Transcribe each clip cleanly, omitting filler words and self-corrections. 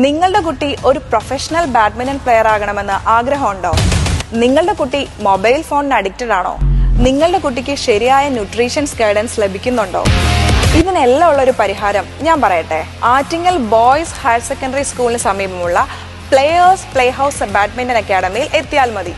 നിങ്ങളുടെ കുട്ടി ഒരു പ്രൊഫഷണൽ ബാഡ്മിന്റൺ പ്ലെയർ ആകണമെന്ന് ആഗ്രഹമുണ്ടോ? നിങ്ങളുടെ കുട്ടി മൊബൈൽ ഫോണിന് അഡിക്റ്റഡ് ആണോ? നിങ്ങളുടെ കുട്ടിക്ക് ശരിയായ ന്യൂട്രീഷൻസ് ഗൈഡൻസ് ലഭിക്കുന്നുണ്ടോ? ഇതിനെല്ലാം ഉള്ളൊരു പരിഹാരം ഞാൻ പറയട്ടെ. ആറ്റിങ്ങൽ ബോയ്സ് ഹയർ സെക്കൻഡറി സ്കൂളിന് സമീപമുള്ള പ്ലേയേഴ്സ് പ്ലേ ഹൗസ് ബാഡ്മിന്റൺ അക്കാഡമിയിൽ എത്തിയാൽ മതി.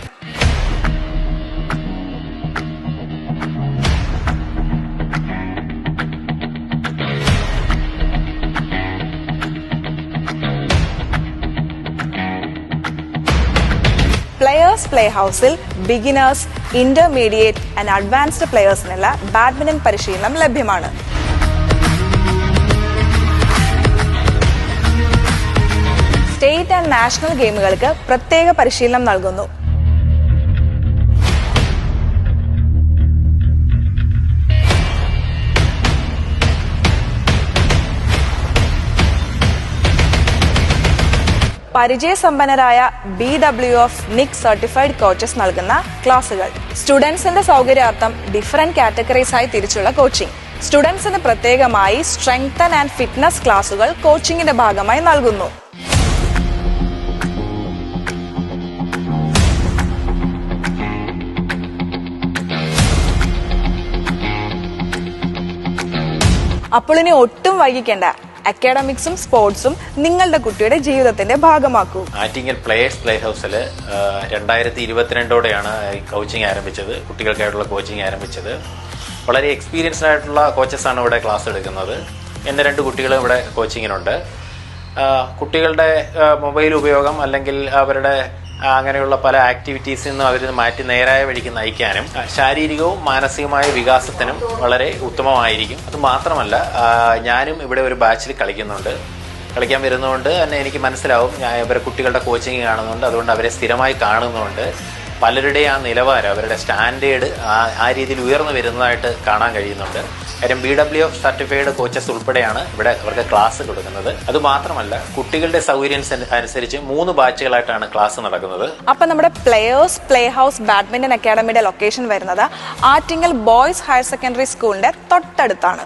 പ്ലേയേഴ്സ് പ്ലേ ഹൗസിൽ ബിഗിനേഴ്സ്, ഇന്റർമീഡിയറ്റ് ആൻഡ് അഡ്വാൻസ്ഡ് പ്ലേയേഴ്സിനുള്ള ബാഡ്മിന്റൺ പരിശീലനം ലഭ്യമാണ്. സ്റ്റേറ്റ് ആൻഡ് നാഷണൽ ഗെയിമുകൾക്ക് പ്രത്യേക പരിശീലനം നൽകുന്നു. പരിചയസമ്പന്നരായ BWF NIC സർട്ടിഫൈഡ് കോച്ചസ് നൽകുന്ന ക്ലാസുകൾ. സ്റ്റുഡൻസിന്റെ സൗകര്യാർത്ഥം ഡിഫറെന്റ് കാറ്റഗറീസ് ആയി തിരിച്ചുള്ള കോച്ചിങ്. സ്റ്റുഡൻസിന് പ്രത്യേകമായി സ്ട്രെങ്തൻ ആൻഡ് ഫിറ്റ്നസ് ക്ലാസുകൾ കോച്ചിങ്ങിന്റെ ഭാഗമായി നൽകുന്നു. അപ്പോൾ ഇനി ഒട്ടും വൈകിക്കേണ്ട. അക്കാഡമിക്സും സ്പോർട്സും നിങ്ങളുടെ കുട്ടിയുടെ ജീവിതത്തിന്റെ ഭാഗമാക്കൂ. ആറ്റിങ്ങൽ പ്ലേയേഴ്സ് പ്ലേ ഹൗസിൽ 2022ഓടെയാണ് കോച്ചിങ് ആരംഭിച്ചത്. കുട്ടികൾക്കായിട്ടുള്ള കോച്ചിങ് ആരംഭിച്ചത്. വളരെ എക്സ്പീരിയൻസ്ഡ് ആയിട്ടുള്ള കോച്ചസാണ് ഇവിടെ ക്ലാസ് എടുക്കുന്നത്. എൻ്റെ 2 കുട്ടികളും ഇവിടെ കോച്ചിങ്ങിനുണ്ട്. കുട്ടികളുടെ മൊബൈൽ ഉപയോഗം അല്ലെങ്കിൽ അവരുടെ അങ്ങനെയുള്ള പല ആക്ടിവിറ്റീസിൽ നിന്നും അവർ മാറ്റി നേരായ വഴിക്ക് നയിക്കാനും ശാരീരികവും മാനസികമായ വികാസത്തിനും വളരെ ഉത്തമമായിരിക്കും. അത് മാത്രമല്ല, ഞാനും ഇവിടെ ഒരു ബാച്ചിൽ കളിക്കാൻ വരുന്നതുകൊണ്ട് തന്നെ എനിക്ക് മനസ്സിലാവും. ഞാൻ ഇവരെ കുട്ടികളുടെ കോച്ചിങ് കാണുന്നുണ്ട്. അതുകൊണ്ട് അവരെ സ്ഥിരമായി കാണുന്നുണ്ട്. പലരുടെയും ആ നിലവാരം, അവരുടെ സ്റ്റാൻഡേർഡ് ആ രീതിയിൽ ഉയർന്നു വരുന്നതായിട്ട് കാണാൻ കഴിയുന്നുണ്ട്. കാര്യം BWF സർട്ടിഫൈഡ് കോച്ചസ് ഉൾപ്പെടെയാണ് ഇവിടെ അവർക്ക് ക്ലാസ് കൊടുക്കുന്നത്. അതുമാത്രമല്ല, കുട്ടികളുടെ സൗകര്യം അനുസരിച്ച് 3 ബാച്ചുകളായിട്ടാണ് ക്ലാസ് നടക്കുന്നത്. അപ്പൊ നമ്മുടെ പ്ലേയേഴ്സ് പ്ലേ ഹൗസ് ബാഡ്മിന്റൺ അക്കാഡമിയുടെ ലൊക്കേഷൻ വരുന്നത് ആറ്റിങ്ങൽ ബോയ്സ് ഹയർ സെക്കൻഡറി സ്കൂളിന്റെ തൊട്ടടുത്താണ്.